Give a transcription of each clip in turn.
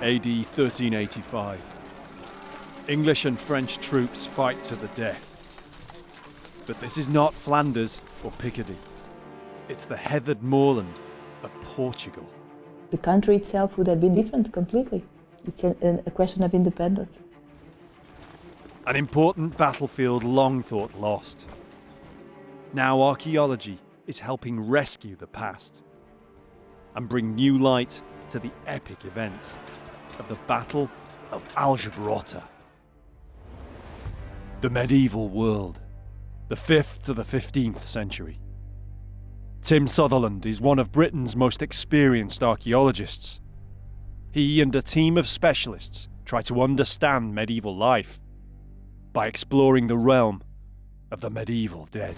AD 1385. English and French troops fight to the death. But this is not Flanders or Picardy. It's the heathered moorland of Portugal. The country itself would have been different completely. It's a question of independence. An important battlefield long thought lost. Now archaeology is helping rescue the past and bring new light to the epic events of the Battle of Aljubarrota. The medieval world, the 5th to the 15th century. Tim Sutherland is one of Britain's most experienced archaeologists. He and a team of specialists try to understand medieval life by exploring the realm of the medieval dead.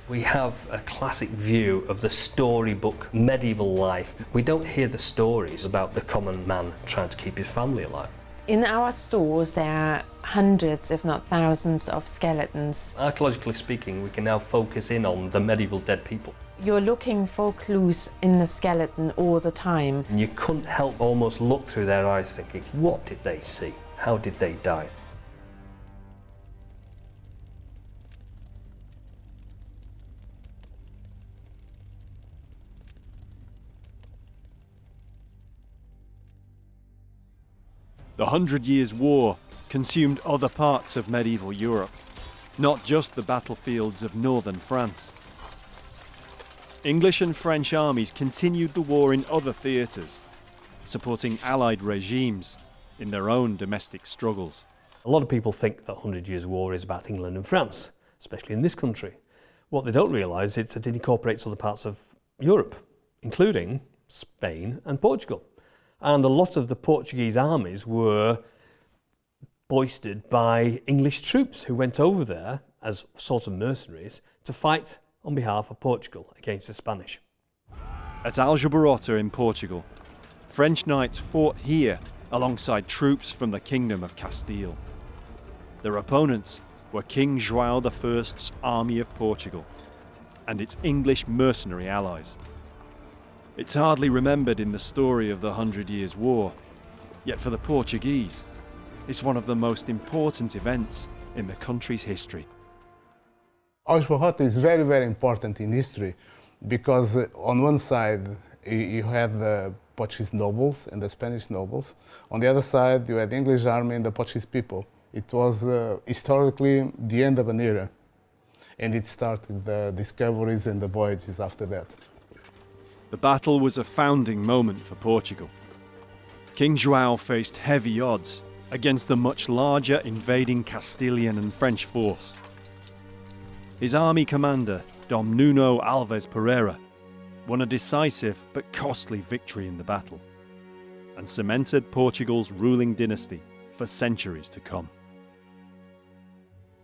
We have a classic view of the storybook medieval life. We don't hear the stories about the common man trying to keep his family alive. In our stores there are hundreds, if not thousands, of skeletons. Archaeologically speaking, we can now focus in on the medieval dead people. You're looking for clues in the skeleton all the time. And you couldn't help almost look through their eyes thinking, what did they see? How did they die? The 100 Years' War consumed other parts of medieval Europe, not just the battlefields of northern France. English and French armies continued the war in other theatres, supporting Allied regimes in their own domestic struggles. A lot of people think that 100 Years' War is about England and France, especially in this country. What they don't realise is that it incorporates other parts of Europe, including Spain and Portugal. And a lot of the Portuguese armies were boisted by English troops who went over there as sort of mercenaries to fight on behalf of Portugal against the Spanish. At Aljubarrota in Portugal, French knights fought here alongside troops from the Kingdom of Castile. Their opponents were King João I's army of Portugal and its English mercenary allies. It's hardly remembered in the story of the 100 Years' War, yet for the Portuguese, it's one of the most important events in the country's history. Aljubarrota is very, very important in history because on one side you had the Portuguese nobles and the Spanish nobles. On the other side you had the English army and the Portuguese people. It was historically the end of an era, and it started the discoveries and the voyages after that. The battle was a founding moment for Portugal. King João faced heavy odds against the much larger invading Castilian and French force. His army commander, Dom Nuno Alves Pereira, won a decisive but costly victory in the battle and cemented Portugal's ruling dynasty for centuries to come.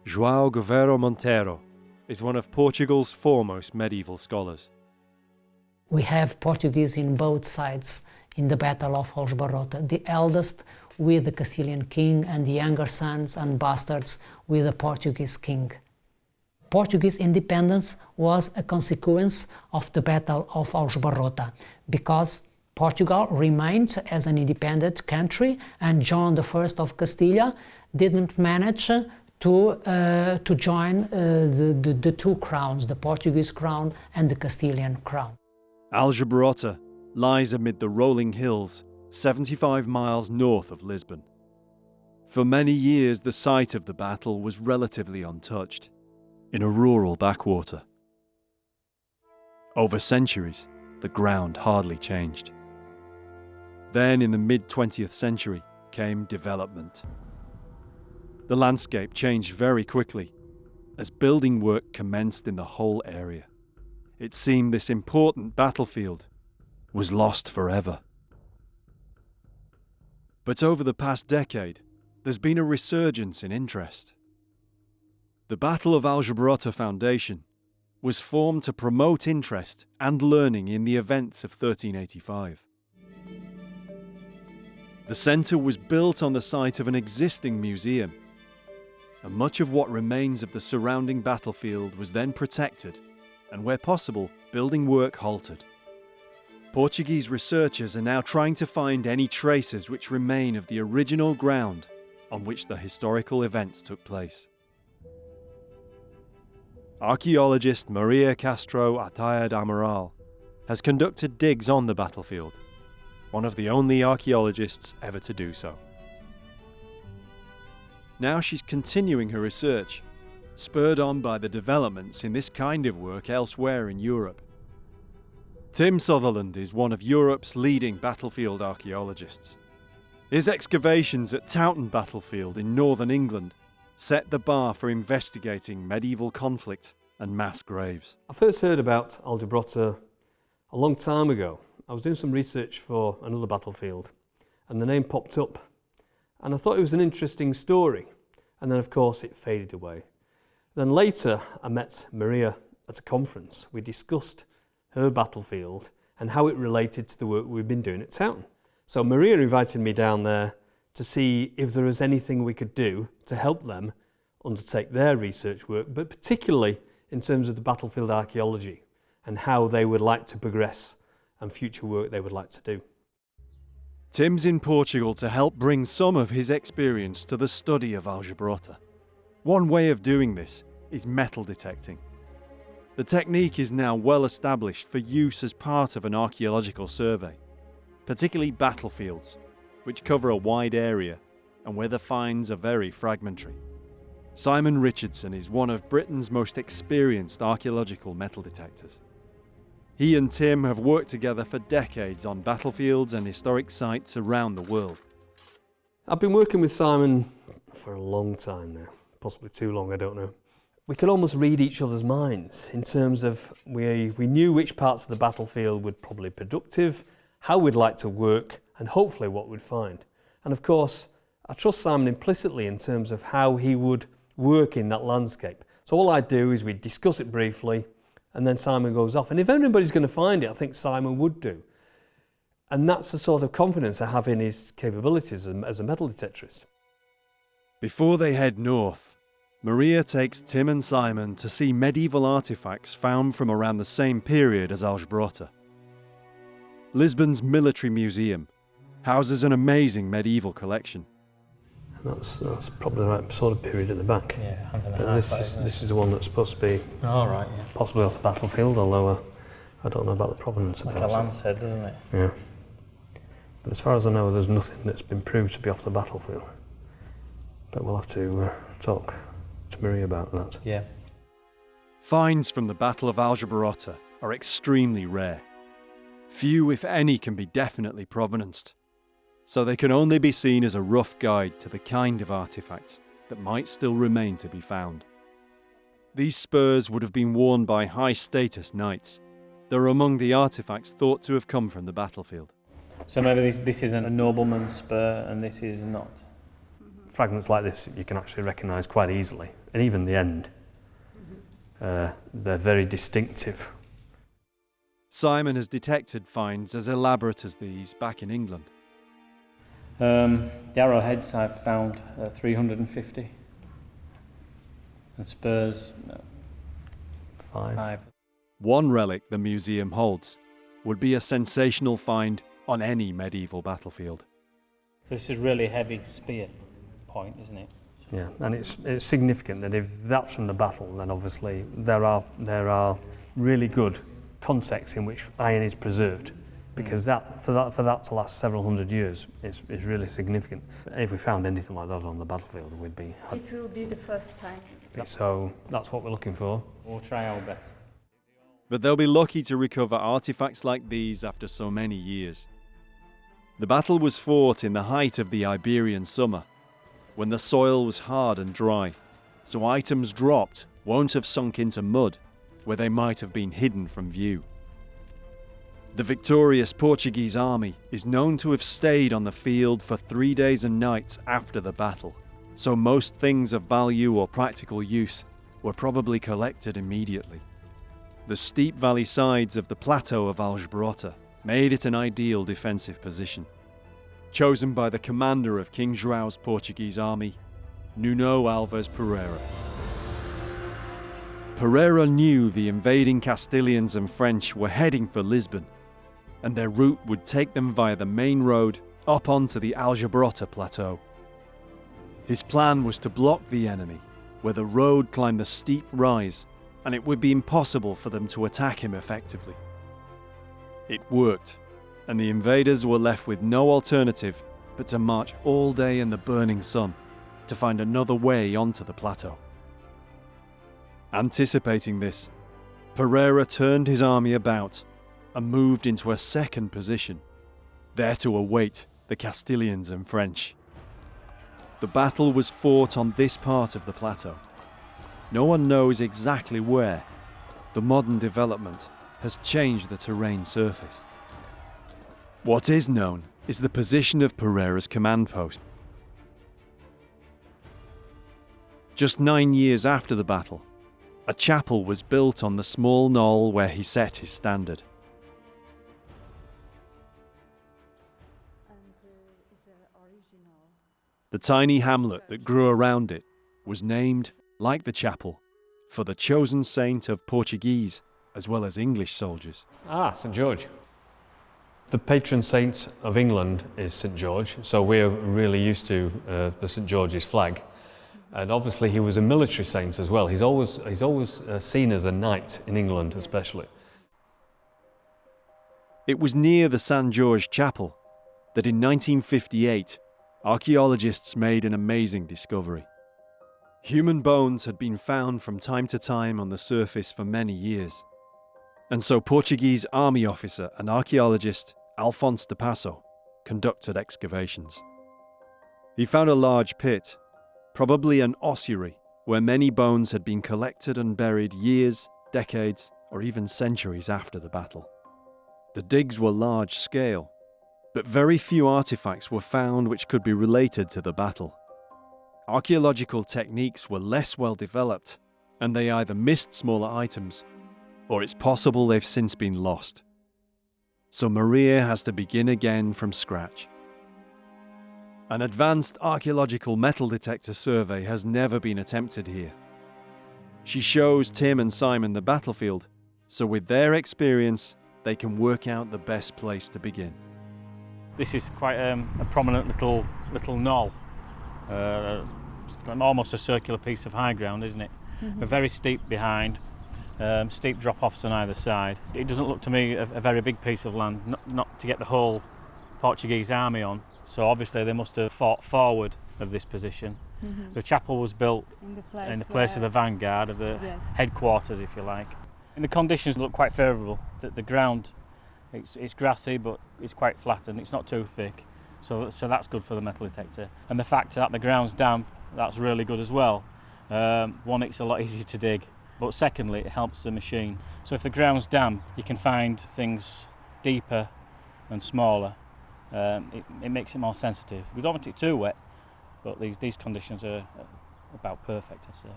João Goveiro Monteiro is one of Portugal's foremost medieval scholars. We have Portuguese in both sides in the Battle of Aljubarrota, the eldest with the Castilian king and the younger sons and bastards with the Portuguese king. Portuguese independence was a consequence of the Battle of Aljubarrota because Portugal remained as an independent country and John I of Castile didn't manage to join the two crowns, the Portuguese crown and the Castilian crown. Aljubarrota lies amid the rolling hills 75 miles north of Lisbon. For many years the site of the battle was relatively untouched, in a rural backwater. Over centuries, the ground hardly changed. Then in the mid-20th century came development. The landscape changed very quickly as building work commenced in the whole area. It seemed this important battlefield was lost forever. But over the past decade, there's been a resurgence in interest. The Battle of Aljubarrota Foundation was formed to promote interest and learning in the events of 1385. The centre was built on the site of an existing museum, and much of what remains of the surrounding battlefield was then protected, and where possible, building work halted. Portuguese researchers are now trying to find any traces which remain of the original ground on which the historical events took place. Archaeologist Maria Castro Atayad Amaral has conducted digs on the battlefield, one of the only archaeologists ever to do so. Now she's continuing her research, spurred on by the developments in this kind of work elsewhere in Europe. Tim Sutherland is one of Europe's leading battlefield archaeologists. His excavations at Towton Battlefield in northern England set the bar for investigating medieval conflict and mass graves. I first heard about Aljubarrota a long time ago. I was doing some research for another battlefield and the name popped up and I thought it was an interesting story, and then of course it faded away. Then later I met Maria at a conference. We discussed her battlefield and how it related to the work we've been doing at Towton. So Maria invited me down there to see if there was anything we could do to help them undertake their research work, but particularly in terms of the battlefield archaeology and how they would like to progress and future work they would like to do. Tim's in Portugal to help bring some of his experience to the study of Aljubarrota. One way of doing this is metal detecting. The technique is now well established for use as part of an archaeological survey, particularly battlefields, which cover a wide area and where the finds are very fragmentary. Simon Richardson is one of Britain's most experienced archaeological metal detectors. He and Tim have worked together for decades on battlefields and historic sites around the world. I've been working with Simon for a long time now, possibly too long, I don't know. We could almost read each other's minds in terms of we knew which parts of the battlefield would probably be productive, how we'd like to work, and hopefully what we'd find. And of course, I trust Simon implicitly in terms of how he would work in that landscape. So all I do is we discuss it briefly, and then Simon goes off. And if anybody's going to find it, I think Simon would do. And that's the sort of confidence I have in his capabilities as a metal detectorist. Before they head north, Maria takes Tim and Simon to see medieval artifacts found from around the same period as Aljubarrota. Lisbon's Military Museum houses an amazing medieval collection. That's probably the right sort of period at the back. Yeah, 100 But this is the one that's supposed to be possibly off the battlefield, although I don't know about the provenance. Like a lance head, doesn't it? Yeah. But as far as I know, there's nothing that's been proved to be off the battlefield. But we'll have to talk to Maria about that. Yeah. Finds from the Battle of Aljubarrota are extremely rare. Few, if any, can be definitely provenanced, so they can only be seen as a rough guide to the kind of artifacts that might still remain to be found. These spurs would have been worn by high-status knights. They're among the artifacts thought to have come from the battlefield. So maybe this isn't a nobleman's spur and this is not. Fragments like this you can actually recognise quite easily, and even the end. They're very distinctive. Simon has detected finds as elaborate as these back in England. The arrowheads I've found 350 and spurs 5. One relic the museum holds would be a sensational find on any medieval battlefield. This is really heavy spear point, isn't it? Yeah, and it's significant that if that's from the battle, then obviously there are really good contexts in which iron is preserved, because for that to last several hundred years is really significant. If we found anything like that on the battlefield, we'd be happy. It will be the first time. So that's what we're looking for. We'll try our best. But they'll be lucky to recover artifacts like these after so many years. The battle was fought in the height of the Iberian summer, when the soil was hard and dry, so items dropped won't have sunk into mud, where they might have been hidden from view. The victorious Portuguese army is known to have stayed on the field for 3 days and nights after the battle, so most things of value or practical use were probably collected immediately. The steep valley sides of the plateau of Aljubarrota made it an ideal defensive position, chosen by the commander of King João's Portuguese army, Nuno Alves Pereira. Pereira knew the invading Castilians and French were heading for Lisbon, and their route would take them via the main road up onto the Aljubarrota plateau. His plan was to block the enemy, where the road climbed the steep rise, and it would be impossible for them to attack him effectively. It worked, and the invaders were left with no alternative but to march all day in the burning sun to find another way onto the plateau. Anticipating this, Pereira turned his army about and moved into a second position, there to await the Castilians and French. The battle was fought on this part of the plateau. No one knows exactly where. The modern development has changed the terrain surface. What is known is the position of Pereira's command post. Just 9 years after the battle, a chapel was built on the small knoll where he set his standard. The tiny hamlet that grew around it was named, like the chapel, for the chosen saint of Portuguese as well as English soldiers. Ah, St. George. The patron saint of England is St. George, so we're really used to the St. George's flag. And obviously he was a military saint as well. He's always seen as a knight in England especially. It was near the St. George Chapel that in 1958 archaeologists made an amazing discovery. Human bones had been found from time to time on the surface for many years. And so Portuguese army officer and archaeologist Alfonso de Passo conducted excavations. He found a large pit, probably an ossuary, where many bones had been collected and buried years, decades, or even centuries after the battle. The digs were large scale, but very few artifacts were found which could be related to the battle. Archaeological techniques were less well developed, and they either missed smaller items, or it's possible they've since been lost. So Maria has to begin again from scratch. An advanced archaeological metal detector survey has never been attempted here. She shows Tim and Simon the battlefield, so with their experience, they can work out the best place to begin. This is quite a prominent little knoll. Almost a circular piece of high ground, isn't it? Mm-hmm. We're very steep behind, steep drop-offs on either side. It doesn't look to me a very big piece of land, not to get the whole Portuguese army on. So obviously they must have fought forward of this position. Mm-hmm. The chapel was built in the place of the vanguard, of the headquarters, if you like. And the conditions look quite favourable. The ground, it's grassy, but it's quite flat and it's not too thick. So that's good for the metal detector. And the fact that the ground's damp, that's really good as well. One, it's a lot easier to dig, but secondly, it helps the machine. So if the ground's damp, you can find things deeper and smaller. It makes it more sensitive. We don't want it too wet, but these conditions are about perfect, I'd say.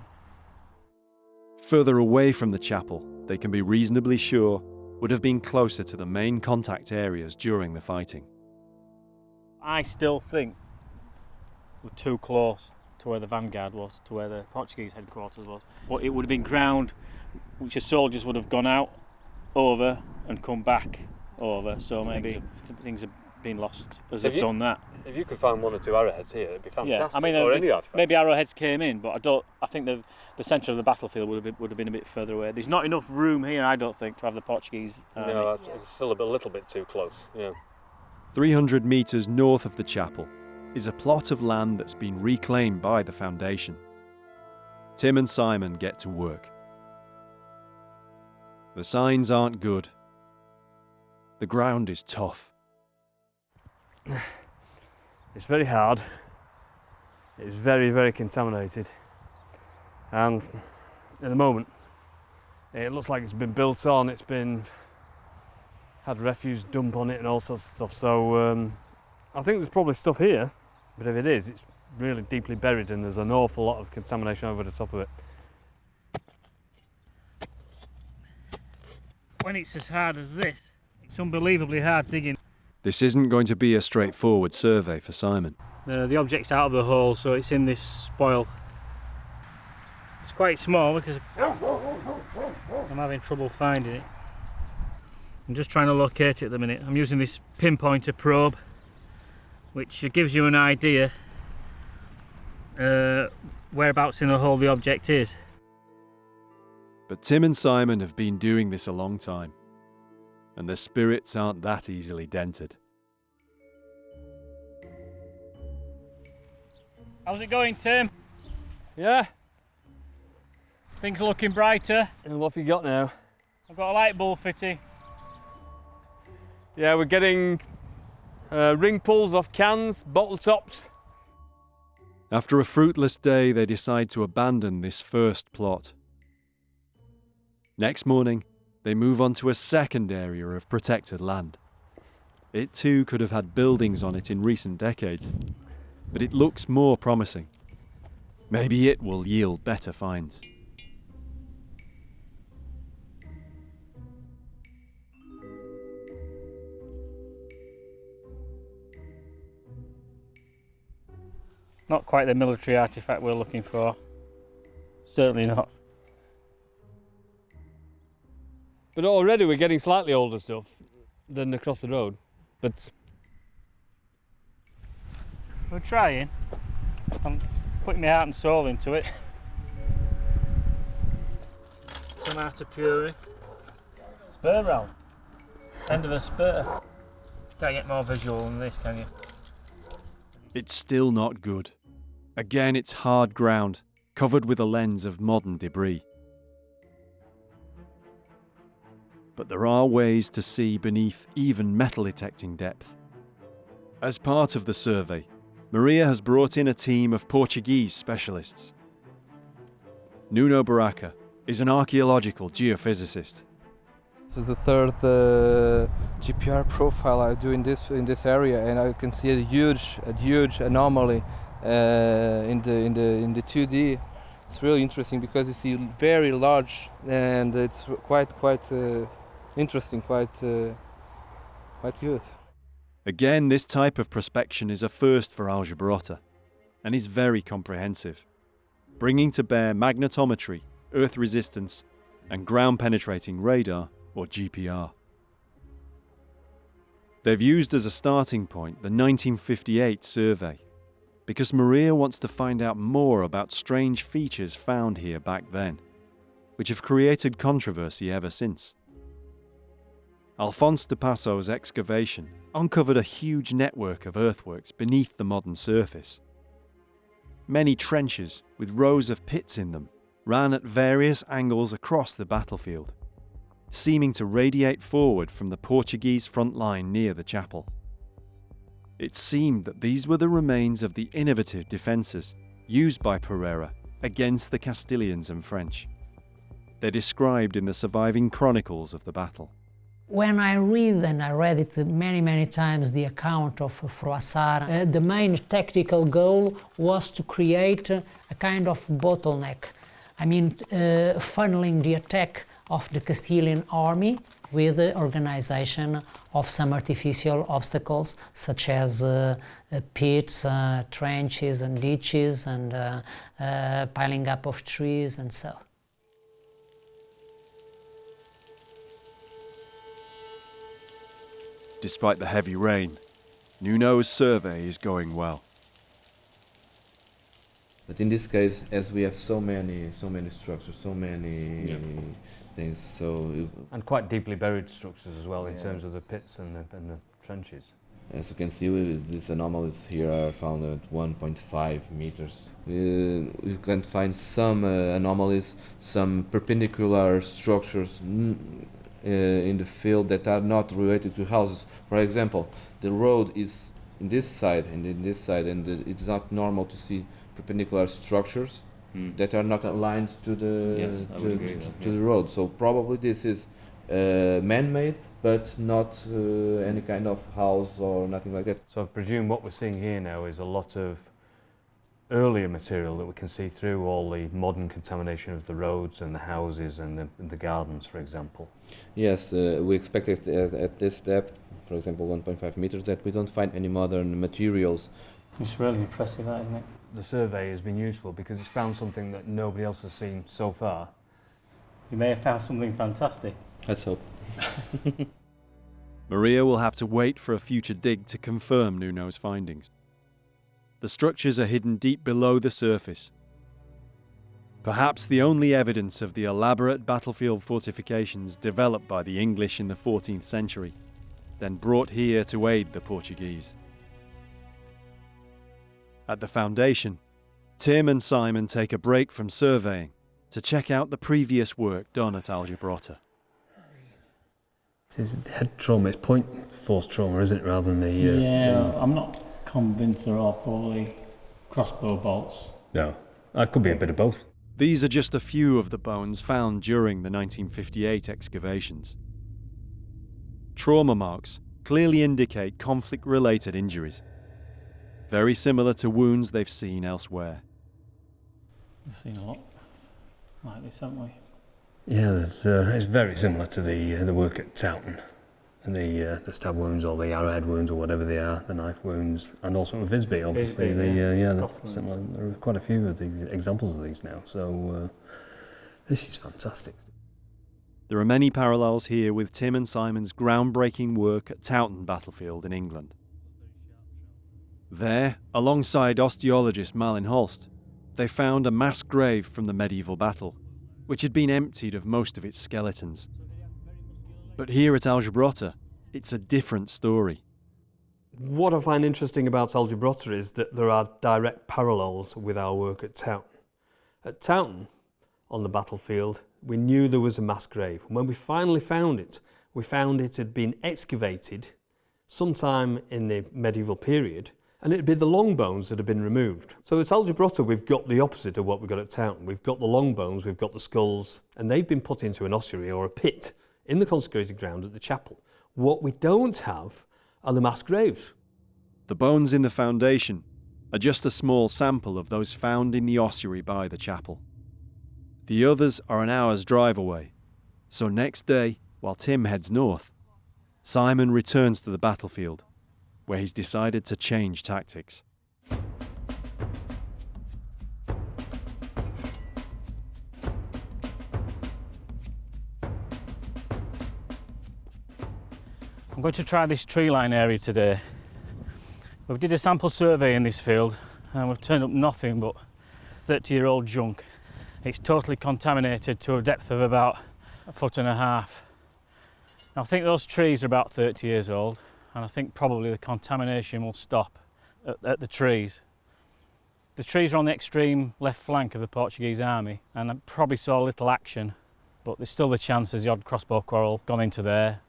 Further away from the chapel, they can be reasonably sure would have been closer to the main contact areas during the fighting. I still think we're too close to where the vanguard was, to where the Portuguese headquarters was. But it would have been ground which the soldiers would have gone out over and come back over. So maybe things have been lost as they've done that. If you could find one or two arrowheads here, it'd be fantastic. Yeah, I mean, or any artifacts. Maybe arrowheads came in, but I think the centre of the battlefield would have been a bit further away. There's not enough room here, I don't think, to have the Portuguese army. No, it's still a little bit too close. Yeah. 300 metres north of the chapel is a plot of land that's been reclaimed by the foundation. Tim and Simon get to work. The signs aren't good. The ground is tough. It's very hard. It's very, very contaminated. And at the moment, it looks like it's been built on, it's been had refuse dump on it and all sorts of stuff. So I think there's probably stuff here, but if it is, it's really deeply buried and there's an awful lot of contamination over the top of it. When it's as hard as this, it's unbelievably hard digging. This isn't going to be a straightforward survey for Simon. The object's out of the hole, so it's in this spoil. It's quite small because I'm having trouble finding it. I'm just trying to locate it at the minute. I'm using this pinpointer probe, which gives you an idea whereabouts in the hole the object is. But Tim and Simon have been doing this a long time, and their spirits aren't that easily dented. How's it going, Tim? Yeah, Things are looking brighter. and what have you got now? I've got a light bulb fitting. Yeah, we're getting ring pulls off cans, bottle tops. After a fruitless day, they decide to abandon this first plot. Next morning, they move on to a second area of protected land. It too could have had buildings on it in recent decades, but it looks more promising. Maybe it will yield better finds. Not quite the military artifact we're looking for. Certainly not. But already we're getting slightly older stuff than across the road. But We're trying. I'm putting my heart and soul into it. Some out of Puri. Spur round. End of a spur. Can't get more visual than this, can you? It's still not good. Again, it's hard ground, covered with a lens of modern debris. But there are ways to see beneath even metal detecting depth. As part of the survey, Maria has brought in a team of Portuguese specialists. Nuno Barraca is an archaeological geophysicist. This is the third GPR profile I do in this area, and I can see a huge anomaly in the 2D. It's really interesting because you see very large, and it's quite interesting, quite good. Again, this type of prospection is a first for Aljubarrota, and is very comprehensive, bringing to bear magnetometry, earth resistance, and ground-penetrating radar, or GPR. They've used as a starting point the 1958 survey, because Maria wants to find out more about strange features found here back then, which have created controversy ever since. Alphonse de Passo's excavation uncovered a huge network of earthworks beneath the modern surface. Many trenches with rows of pits in them ran at various angles across the battlefield, seeming to radiate forward from the Portuguese front line near the chapel. It seemed that these were the remains of the innovative defences used by Pereira against the Castilians and French. They're described in the surviving chronicles of the battle. When I read, and I read it many times, the account of Froissart, the main tactical goal was to create a kind of bottleneck. I mean, funneling the attack of the Castilian army with the organization of some artificial obstacles, such as pits, trenches and ditches, and piling up of trees and so. Despite the heavy rain, Nuno's survey is going well. But in this case, as we have so many structures, so many things, so and quite deeply buried structures as well in terms of the pits and the trenches. As you can see, these anomalies here are found at 1.5 meters. You can find some anomalies, some perpendicular structures in the field that are not related to houses. For example, the road is in this side and in this side, and it's not normal to see perpendicular structures that are not aligned to the road. So probably this is man-made, but not any kind of house or nothing like that. So I presume what we're seeing here now is a lot of earlier material that we can see through all the modern contamination of the roads and the houses and the gardens, for example. Yes, we expect at this depth, for example 1.5 meters, that we don't find any modern materials. It's really impressive, isn't it? The survey has been useful because it's found something that nobody else has seen so far. You may have found something fantastic. Let's hope. Maria will have to wait for a future dig to confirm Nuno's findings. The structures are hidden deep below the surface. Perhaps the only evidence of the elaborate battlefield fortifications developed by the English in the 14th century, then brought here to aid the Portuguese. At the foundation, Tim and Simon take a break from surveying to check out the previous work done at Aljubarrota. It's head trauma, it's point force trauma, isn't it, rather than the... I'm not convinced they're all probably crossbow bolts. No, that could be a bit of both. These are just a few of the bones found during the 1958 excavations. Trauma marks clearly indicate conflict-related injuries, very similar to wounds they've seen elsewhere. We've seen a lot like this, haven't we? Yeah, it's very similar to the work at Towton, and the stab wounds or the arrowhead wounds or whatever they are, the knife wounds, and also at Visby, obviously. They're similar. There are quite a few of the examples of these now, so this is fantastic. There are many parallels here with Tim and Simon's groundbreaking work at Towton battlefield in England. There, alongside osteologist Malin Holst, they found a mass grave from the medieval battle, which had been emptied of most of its skeletons. But here at Aljubarrota, it's a different story. What I find interesting about Aljubarrota is that there are direct parallels with our work at Towton. At Towton, on the battlefield, we knew there was a mass grave. And when we finally found it had been excavated sometime in the medieval period, and it'd be the long bones that had been removed. So at Aljubarrota, we've got the opposite of what we've got at Towton. We've got the long bones, we've got the skulls, and they've been put into an ossuary or a pit in the consecrated ground at the chapel. What we don't have are the mass graves. The bones in the foundation are just a small sample of those found in the ossuary by the chapel. The others are an hour's drive away, so next day, while Tim heads north, Simon returns to the battlefield, where he's decided to change tactics. I'm going to try this tree line area today. We did a sample survey in this field and we've turned up nothing but 30-year-old junk. It's totally contaminated to a depth of about 1.5 foot. Now, I think those trees are about 30 years old, and I think probably the contamination will stop at the trees. The trees are on the extreme left flank of the Portuguese army, and I probably saw little action, but there's still the chance there's the odd crossbow quarrel gone into there.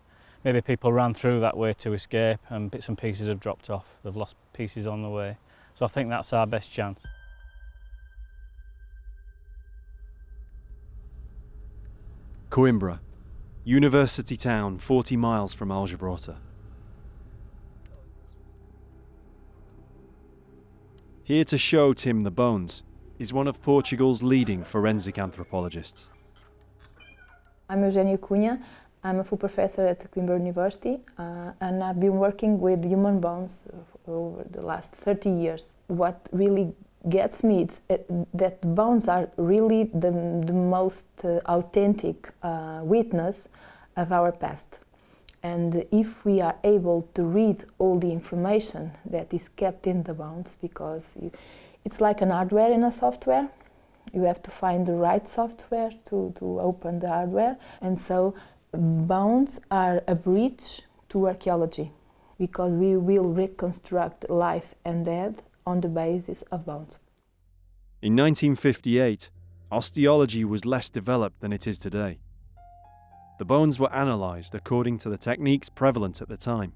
Maybe people ran through that way to escape and bits and pieces have dropped off. They've lost pieces on the way. So I think that's our best chance. Coimbra, university town 40 miles from Aljubarrota. Here to show Tim the bones is one of Portugal's leading forensic anthropologists. I'm Eugenia Cunha. I'm a full professor at Coimbra University, and I've been working with human bones over the last 30 years. What really gets me is that bones are really the most authentic witness of our past. And if we are able to read all the information that is kept in the bones, because it's like an hardware and a software, you have to find the right software to open the hardware. And so bones are a bridge to archaeology, because we will reconstruct life and death on the basis of bones. In 1958, osteology was less developed than it is today. The bones were analysed according to the techniques prevalent at the time,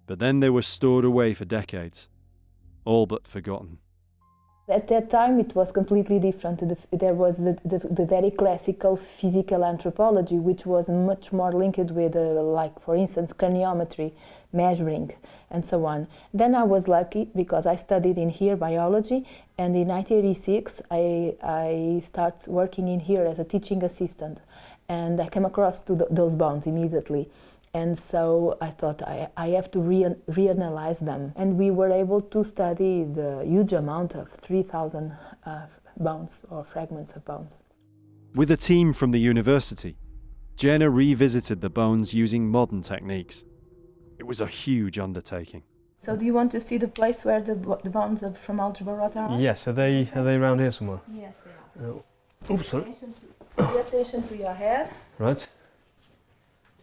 but then they were stored away for decades, all but forgotten. At that time it was completely different. There was the very classical physical anthropology, which was much more linked with, like for instance, craniometry, measuring, and so on. Then I was lucky because I studied in here biology, and in 1986 I started working in here as a teaching assistant, and I came across those bones immediately. And so I thought I have to reanalyze them. And we were able to study the huge amount of 3,000 bones or fragments of bones. With a team from the university, Jenna revisited the bones using modern techniques. It was a huge undertaking. So do you want to see the place where the bones from Aljubarrota are? Yes, are they around here somewhere? Yes, they are. Oh, sorry. Pay attention to your head. Right,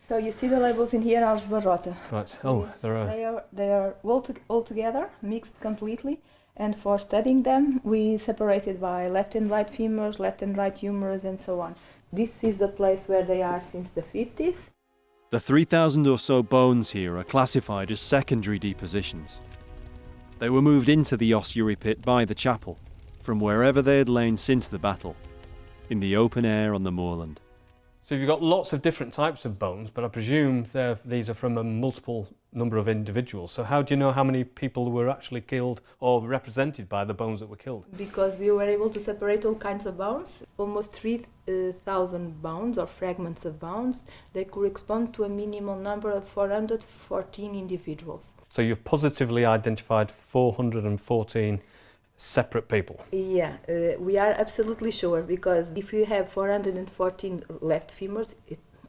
So you see the labels in here, Aljubarrota. right. Oh, there are. They are all together, mixed completely. And for studying them, we separated by left and right femurs, left and right humerus, and so on. This is a place where they are since the 50s. The 3,000 or so bones here are classified as secondary depositions. They were moved into the ossuary pit by the chapel, from wherever they had lain since the battle, in the open air on the moorland. So you've got lots of different types of bones, but I presume these are from a multiple number of individuals. So how do you know how many people were actually killed or represented by the bones that were killed? Because we were able to separate all kinds of bones, almost 3,000 bones or fragments of bones. They correspond to a minimal number of 414 individuals. So you've positively identified 414 separate people. Yeah, we are absolutely sure, because if you have 414 left femurs,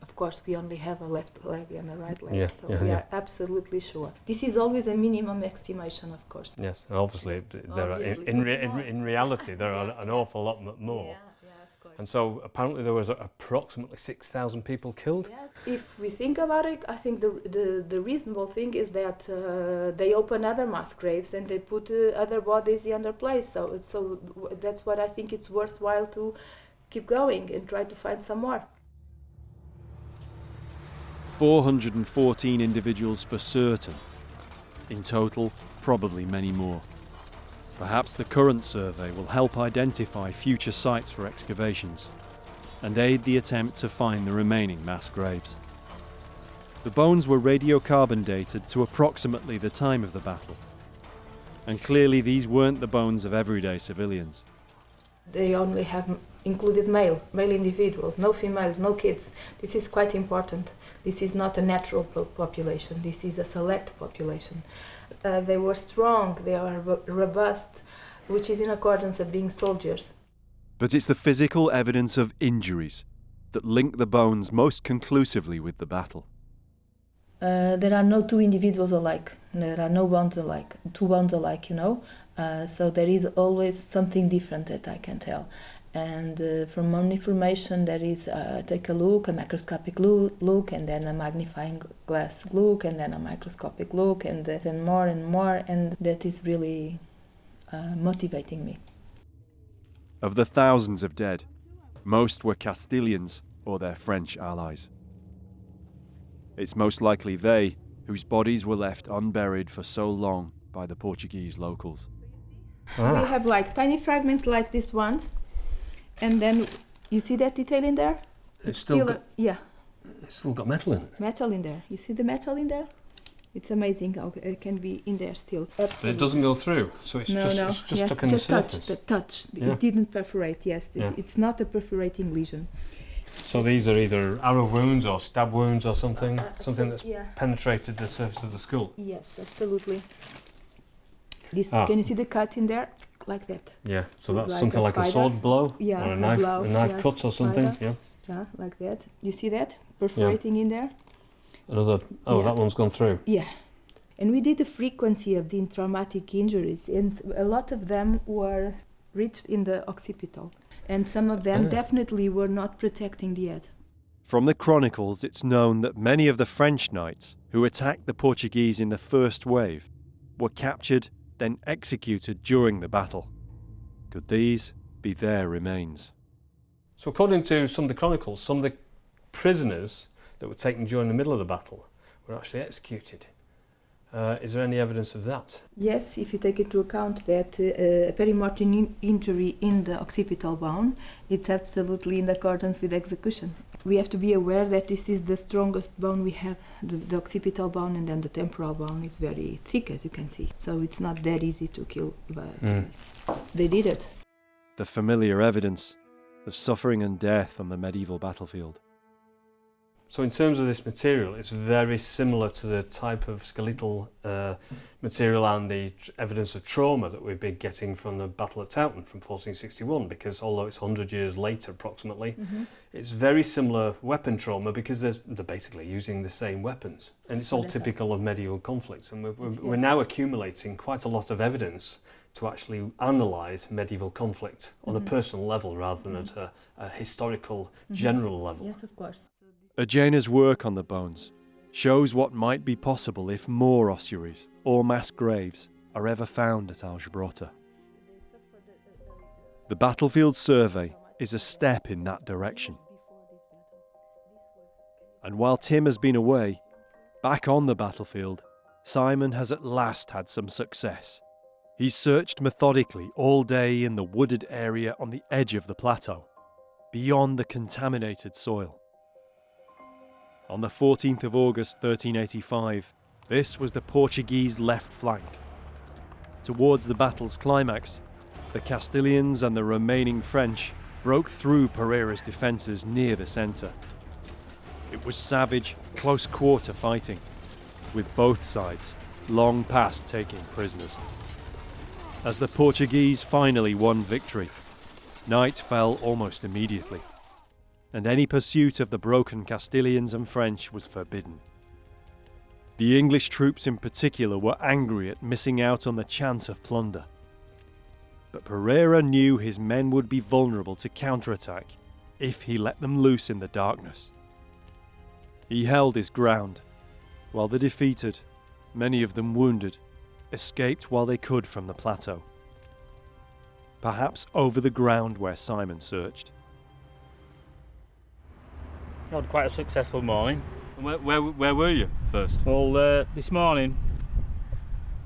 of course we only have a left leg and a right leg, we are absolutely sure. This is always a minimum estimation, of course. Yes, and obviously there are, in reality there are an awful lot more. Yeah, of course. And so apparently there was approximately 6,000 people killed. Yeah. If we think about it, I think the reasonable thing is that they open other mass graves and they put other bodies in their place. So that's what I think it's worthwhile to keep going and try to find some more. 414 individuals for certain. In total, probably many more. Perhaps the current survey will help identify future sites for excavations and aid the attempt to find the remaining mass graves. The bones were radiocarbon dated to approximately the time of the battle, and clearly these weren't the bones of everyday civilians. They only have included male individuals, no females, no kids. This is quite important. This is not a natural population, this is a select population. They were strong, they are robust, which is in accordance of being soldiers. But it's the physical evidence of injuries that link the bones most conclusively with the battle. There are no two individuals alike. There are no bones alike, two bones alike, so there is always something different that I can tell. And from one information there is take a look, a microscopic look, and then a magnifying glass look, and then a microscopic look, and then more and more, and that is really motivating me. Of the thousands of dead, most were Castilians or their French allies. It's most likely they whose bodies were left unburied for so long by the Portuguese locals. We have like tiny fragments like these ones, and then you see that detail in there? It's still got, yeah. It's still got metal in it. Metal in there. You see the metal in there? It's amazing how it can be in there still. But it doesn't go through, so it's just yes, stuck in the surface. Touch. Yeah. It didn't perforate, yes. Yeah. It's not a perforating lesion. So these are either arrow wounds or stab wounds or something that's yeah. penetrated the surface of the skull. Yes, absolutely. Can you see the cut in there? Like that. Yeah, so that's like something like a sword blow or a knife cut or something. Spider. Yeah, like that. You see that? Perforating in there? That one's gone through. Yeah. And we did the frequency of the traumatic injuries, and a lot of them were reached in the occipital. And some of them definitely were not protecting the head. From the chronicles, it's known that many of the French knights who attacked the Portuguese in the first wave were captured, then executed during the battle. Could these be their remains? So according to some of the chronicles, some of the prisoners that were taken during the middle of the battle were actually executed. Is there any evidence of that? Yes, if you take into account that a perimortem injury in the occipital bone, it's absolutely in accordance with execution. We have to be aware that this is the strongest bone we have, the occipital bone, and then the temporal bone is very thick, as you can see. So it's not that easy to kill, but they did it. The familiar evidence of suffering and death on the medieval battlefield. So in terms of this material, it's very similar to the type of skeletal material and the evidence of trauma that we've been getting from the Battle of Towton from 1461, because although it's 100 years later approximately, it's very similar weapon trauma because they're basically using the same weapons. And it's all typical of medieval conflicts. And we're now accumulating quite a lot of evidence to actually analyse medieval conflict on a personal level rather than at a historical general level. Yes, of course. Ajena's work on the bones shows what might be possible if more ossuaries or mass graves are ever found at Aljubarrota. The battlefield survey is a step in that direction. And while Tim has been away, back on the battlefield, Simon has at last had some success. He's searched methodically all day in the wooded area on the edge of the plateau, beyond the contaminated soil. On the 14th of August 1385, this was the Portuguese left flank. Towards the battle's climax, the Castilians and the remaining French broke through Pereira's defences near the centre. It was savage, close-quarter fighting, with both sides long past taking prisoners. As the Portuguese finally won victory, night fell almost immediately, and any pursuit of the broken Castilians and French was forbidden. The English troops in particular were angry at missing out on the chance of plunder. But Pereira knew his men would be vulnerable to counterattack if he let them loose in the darkness. He held his ground, while the defeated, many of them wounded, escaped while they could from the plateau. Perhaps over the ground where Simon searched. Had quite a successful morning. And where were you first? Well, this morning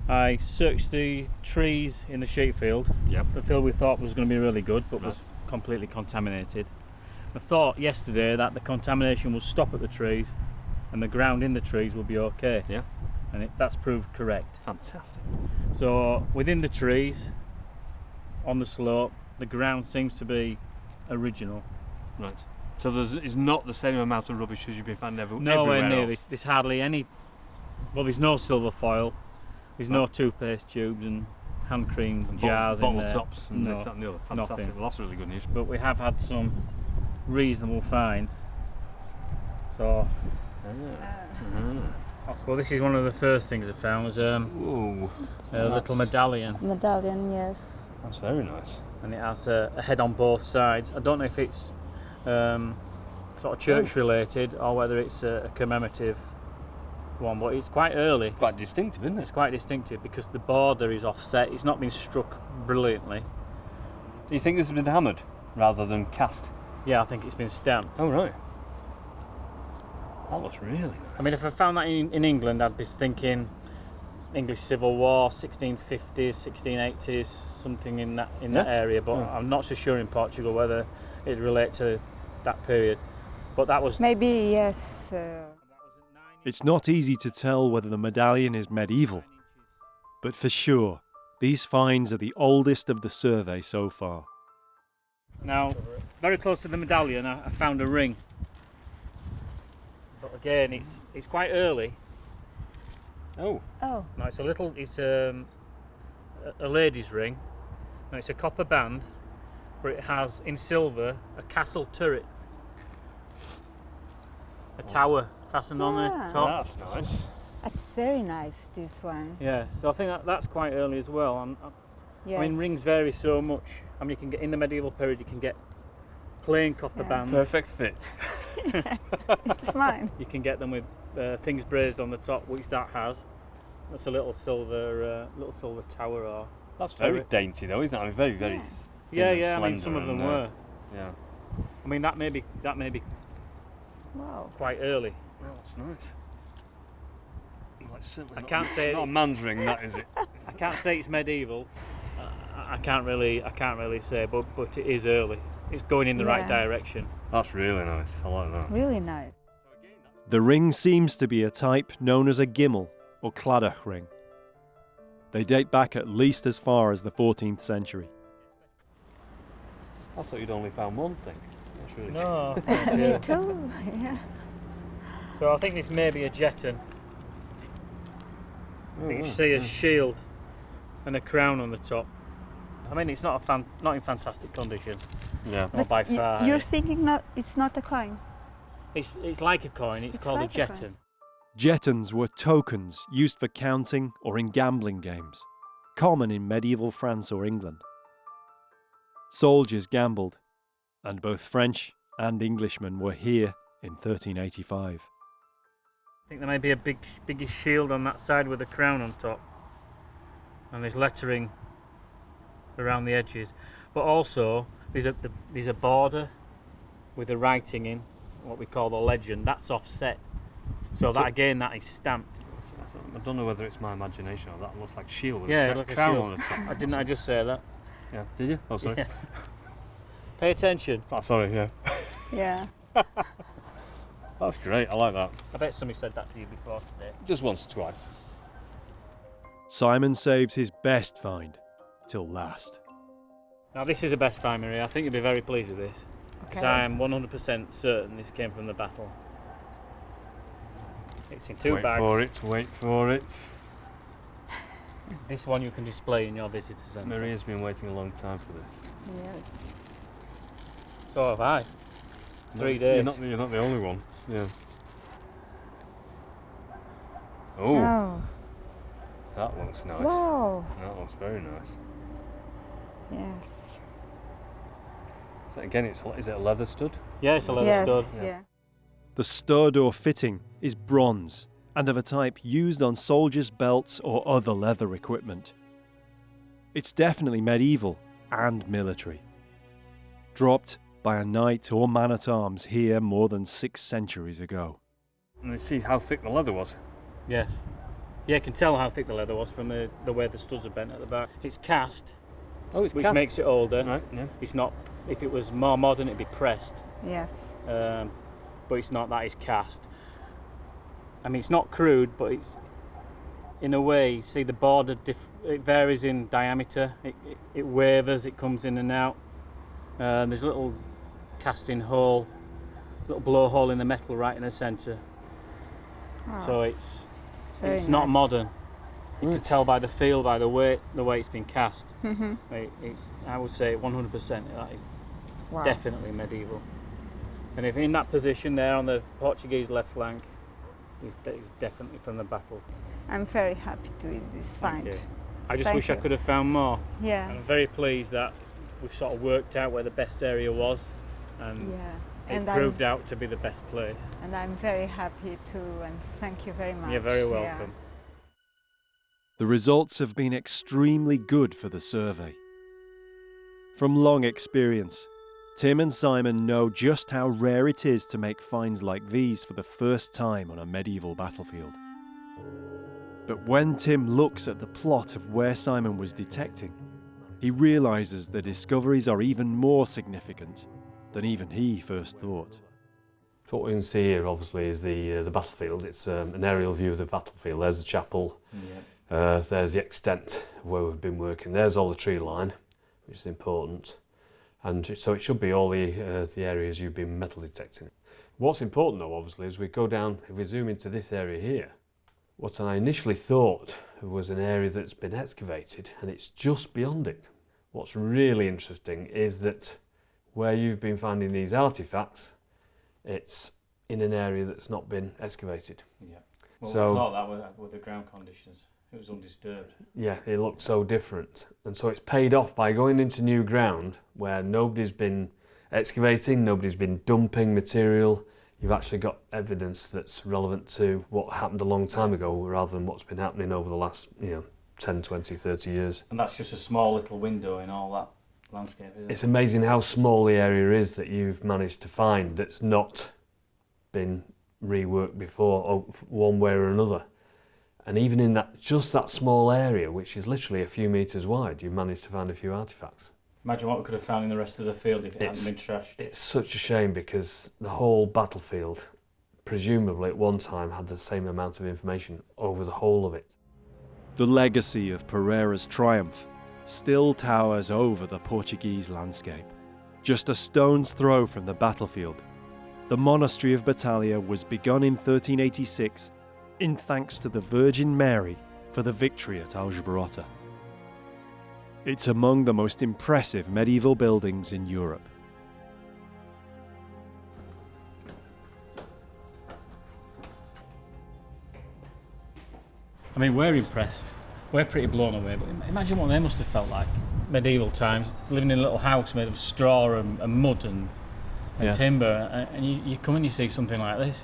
I searched the trees in the sheep field. Yep. The field we thought was going to be really good, but was completely contaminated. I thought yesterday that the contamination would stop at the trees and the ground in the trees would be okay. Yeah. And that's proved correct. Fantastic. So within the trees, on the slope, the ground seems to be original. Right. So it's not the same amount of rubbish as you've been finding Nowhere everywhere near. else. There's hardly any. Well, there's no silver foil. There's no toothpaste tubes and hand cream And jars bottle in there. tops and No, this, that and the other. Fantastic. nothing. Well, that's really good news. But we have had some reasonable finds. So. Well, this is one of the first things I found. Was a little medallion. Medallion, yes. That's very nice. And it has a head on both sides. I don't know if it's sort of church related or whether it's a commemorative one, but it's quite early. Quite distinctive, isn't It's it? quite distinctive because the border is offset. It's not been struck brilliantly. Do you think this has been hammered rather than cast? Yeah, I think it's been stamped. Oh, right. That looks really nice. I mean, if I found that in England, I'd be thinking English Civil War, 1650s, 1680s, something in that area. But I'm not so sure in Portugal whether it'd relate to that period. But that was Maybe, yes. It's not easy to tell whether the medallion is medieval, but for sure, these finds are the oldest of the survey so far. Now, very close to the medallion, I found a ring. But again, it's quite early. Oh. Oh. No, it's a lady's ring. Now it's a copper band, but it has in silver a castle turret, a tower fastened on the top. That's nice. It's very nice, this one. Yeah, so I think that's quite early as well. Yes. I mean, rings vary so much. I mean, you can get in the medieval period, you can get plain copper bands. Perfect fit. It's mine. You can get them with things brazed on the top, which that has. That's a little silver tower. Or That's very dainty, though, isn't it? I mean, very, very. Yeah. I mean, some of them were. Yeah. I mean, that may be Wow. quite early. Well, that's nice. Well, it's certainly I can't say not a man's ring, that is it. I can't say it's medieval. I can't really say, but it is early. It's going in the right direction. That's really nice. I like that. Really nice. The ring seems to be a type known as a gimel or cladach ring. They date back at least as far as the 14th century. I thought you'd only found one thing. That's really No. Me too. Yeah. So I think this may be a jeton. You can see a shield and a crown on the top. I mean, it's not not in fantastic condition. Yeah. Not by far. You're thinking it's not a coin? It's like a coin. It's called like a a coin. jeton. Jetons were tokens used for counting or in gambling games, common in medieval France or England. Soldiers gambled, and both French and Englishmen were here in 1385. I think there may be a biggish shield on that side with a crown on top, and there's lettering around the edges. But also there's a border with a writing in, what we call the legend. That's offset. So that again, that is stamped. I don't know whether it's my imagination or that looks like shield with Yeah, a like a crown shield. on the top. Didn't I just say that? Yeah. Did you? Oh, sorry. Yeah. Pay attention. Oh, sorry. Yeah. Yeah. That's great. I like that. I bet somebody said that to you before today. Just once or twice. Simon saves his best find till last. Now this is the best find, Maria. I think you'll be very pleased with this. Because I am 100% certain this came from the battle. It's in two bags. Wait for it. This one you can display in your visitor centre. Maria's been waiting a long time for this. Yes. So have I. 3 days. You're not the only one. Yeah. Oh, Oh. that looks nice. Whoa. That looks very nice. Yes. So again, is it a leather stud? Yeah, it's a leather Yes. stud. Yeah. The stud or fitting is bronze and of a type used on soldiers' belts or other leather equipment. It's definitely medieval and military. Dropped by a knight or man-at-arms here more than 6 centuries ago. And you see how thick the leather was. Yes. Yeah, you can tell how thick the leather was from the way the studs are bent at the back. It's cast, Oh, it's which cast. makes it older. Right, yeah. It's not, if it was more modern, it'd be pressed. Yes. But it's not that, it's cast. I mean, it's not crude, but it's, in a way, see the border, it varies in diameter, it wavers, it comes in and out. There's a little casting hole, little blowhole in the metal right in the centre. Oh, So it's very not nice. modern. You can tell by the feel, by the way it's been cast. Mm-hmm. I would say 100% that is Wow. definitely medieval. And if in that position there on the Portuguese left flank, it's definitely from the battle. I'm very happy with this find. Okay. I just Thank wish I you. could have found more. Yeah. I'm very pleased that we've sort of worked out where the best area was, and Yeah. it proved out to be the best place. And I'm very happy too, and thank you very much. You're very Yeah. welcome. The results have been extremely good for the survey. From long experience, Tim and Simon know just how rare it is to make finds like these for the first time on a medieval battlefield. But when Tim looks at the plot of where Simon was detecting, he realises the discoveries are even more significant than even he first thought. So what we can see here, obviously, is the battlefield. It's an aerial view of the battlefield. There's the chapel. There's the extent of where we've been working. There's all the tree line, which is important. And so it should be all the areas you've been metal detecting. What's important though, obviously, is we go down, if we zoom into this area here, what I initially thought was an area that's been excavated, and it's just beyond it. What's really interesting is that where you've been finding these artifacts, it's in an area that's not been excavated. Yeah. Well, So- we thought that with the ground conditions. It was undisturbed. Yeah, it looks so different. And so it's paid off by going into new ground where nobody's been excavating, nobody's been dumping material. You've actually got evidence that's relevant to what happened a long time ago rather than what's been happening over the last 10, 20, 30 years. And that's just a small little window in all that landscape, isn't It's it? amazing how small the area is that you've managed to find that's not been reworked before, one way or another. And even in just that small area, which is literally a few metres wide, you've managed to find a few artefacts. Imagine what we could have found in the rest of the field if it hadn't been trashed. It's such a shame because the whole battlefield, presumably at one time, had the same amount of information over the whole of it. The legacy of Pereira's triumph still towers over the Portuguese landscape. Just a stone's throw from the battlefield, The monastery of Battaglia was begun in 1386 in thanks to the Virgin Mary for the victory at Aljubarrota. It's among the most impressive medieval buildings in Europe. I mean, we're impressed. We're pretty blown away, but imagine what they must have felt like. Medieval times, living in a little house made of straw and mud and timber, and you come and you see something like this.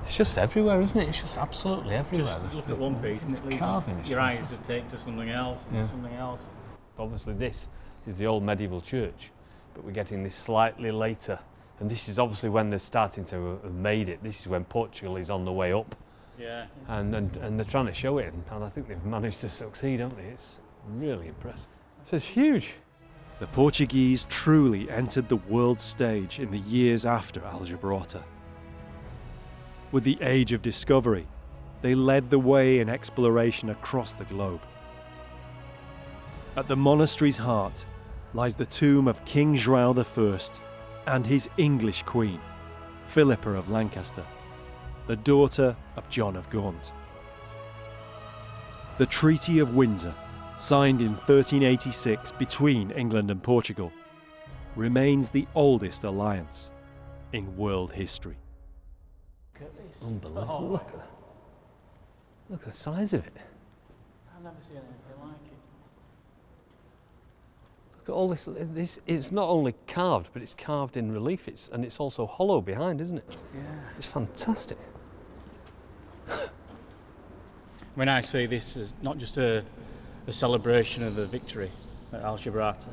It's just everywhere, isn't it? It's just absolutely everywhere. Just look at one piece and it leaves your eyes to take to something else and something else. Obviously this is the old medieval church, but we're getting this slightly later, and this is obviously when they're starting to have made it. This is when Portugal is on the way up. Yeah. And they're trying to show it, and I think they've managed to succeed, haven't they? It's really impressive. This is huge. The Portuguese truly entered the world stage in the years after Aljubarrota. With the age of discovery, they led the way in exploration across the globe. At the monastery's heart lies the tomb of King João I and his English queen, Philippa of Lancaster, the daughter of John of Gaunt. The Treaty of Windsor, signed in 1386 between England and Portugal, remains the oldest alliance in world history. Unbelievable. Look at the size of it. I've never seen anything like it. Look at all this. It's not only carved, but it's carved in relief. And it's also hollow behind, isn't it? Yeah. It's fantastic. When I see this as not just a celebration of the victory at Aljubarrota,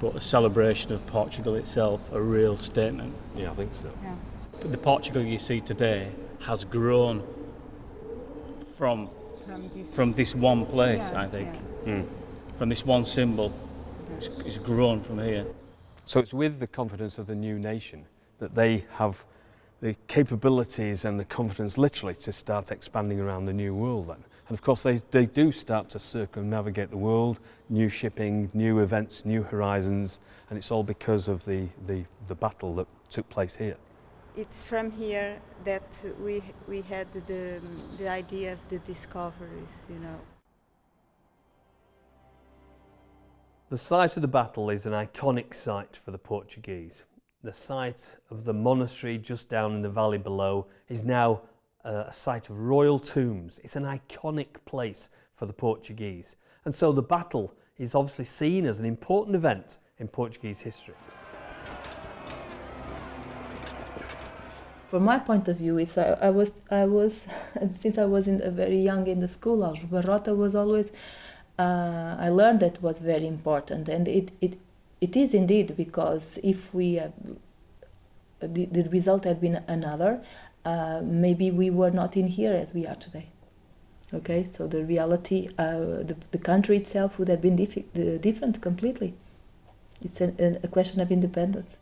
but a celebration of Portugal itself, a real statement. Yeah, I think so. Yeah. But the Portugal you see today has grown from this one place, I think. Yeah. From this one symbol, it's grown from here. So it's with the confidence of the new nation that they have the capabilities and the confidence literally to start expanding around the new world then. And of course they do start to circumnavigate the world, new shipping, new events, new horizons, and it's all because of the battle that took place here. It's from here that we had the idea of the discoveries, you know. The site of the battle is an iconic site for the Portuguese. The site of the monastery just down in the valley below is now a site of royal tombs. It's an iconic place for the Portuguese. And so the battle is obviously seen as an important event in Portuguese history. From my point of view, it's I was since I was very young in the school, Aljubarrota was always I learned that was very important, and it is indeed, because if we the result had been another, maybe we were not in here as we are today. Okay, so the reality, the country itself would have been different completely. It's a question of independence.